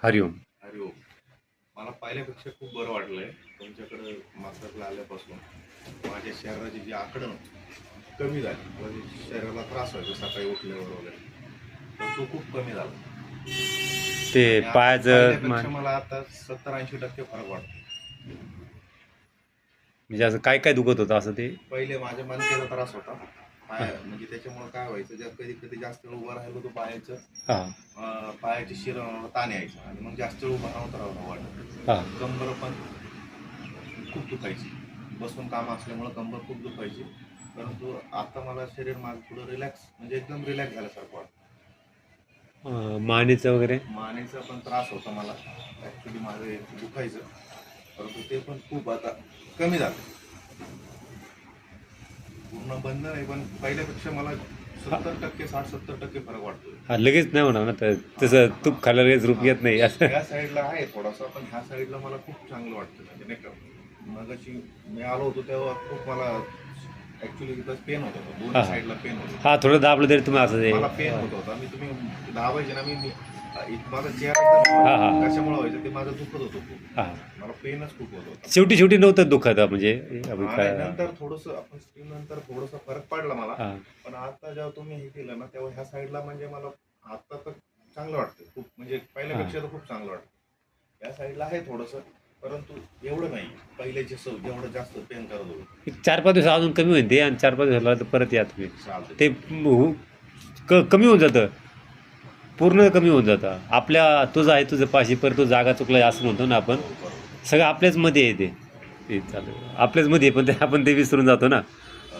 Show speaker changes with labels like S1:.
S1: हरिओम.
S2: हरिओम. मला पहिल्यापेक्षा खूप बरं वाटलंय तुमच्याकडे मास्टरला आल्यापासून. माझ्या शरीराची जी आकडण कमी झाली, म्हणजे शरीराला त्रास व्हायचा सकाळी उठल्यावर वगैरे, तर तो खूप कमी झाला.
S1: ते
S2: आणि आता
S1: पायाचं
S2: पहिल्यापेक्षा मला आता 70-80% फरक वाटतो.
S1: म्हणजे असं काय काय दुखत होतं असं ते?
S2: पहिले माझ्या मणक्याचा त्रास होता, म्हणजे त्याच्यामुळे काय व्हायचं, जर कधी कधी जास्त वेळ उभं राहिलो तर पायाची शिर ताण यायचा आणि मग जास्त वेळ उभं नव्हतं वाटत. कंबर पण खूप दुखायची, बसून काम असल्यामुळे कंबर खूप दुखायची. परंतु आता मला शरीर माझं थोडं रिलॅक्स, म्हणजे एकदम रिलॅक्स झाल्यासारखं वाटतं.
S1: मानेचं वगैरे?
S2: मानेचा पण त्रास होता मला, ॲक्च्युली माझं दुखायचं, परंतु ते पण खूप आता कमी झालं. पूर्ण बंद नाही, पण पहिल्यापेक्षा मला 70%, 60-70% फरक वाटतो.
S1: लगेच नाही होणार ना, तर तसं तूप खायला लगेच रूप येत नाही असं.
S2: ह्या साईडला आहे थोडासा, पण ह्या साईडला मला खूप चांगलं वाटतं. म्हणजे नाही का, मगाशी मी आलो होतो तेव्हा खूप मला ऍक्च्युली तिथं पेन होत होतं, दोन्ही साईडला पेन होत होतं.
S1: थोडं दाबलं तरी तुम्ही असं
S2: मला पेन होत होता. मी तुम्ही दाबायचे ना, माझा चेहरा कशामुळे व्हायचं ते माझं दुखत होतं खूप. मला पेनच खूप होत होता.
S1: शेवटी नव्हतं दुखत म्हणजे
S2: नंतर थोडस आपण स्क्रीन नंतर थोडस फरक पडला मला. पण आता जेव्हा तुम्ही हे केलं ना, तेव्हा ह्या साईडला म्हणजे मला आता तर चांगलं वाटतं खूप, म्हणजे पहिल्यापेक्षा तर खूप चांगलं वाटतं. या साईडला आहे थोडस, परंतु एवढं नाही पहिल्याचे जेवढं जास्त पेन करत होतं.
S1: 4-5 दिवस अजून कमी होईल ते, आणि 4-5 दिवसाला तर परत या तुम्ही. ते कमी होऊन जातं, पूर्ण कमी होऊन जातं. तुझं आहे तुझं पाशी, पर तो जागा चुकला असं म्हणतो ना आपण. सगळं आपल्याच मध्ये येते, ते चालू आपल्याच मध्ये, पण ते आपण ते विसरून जातो ना.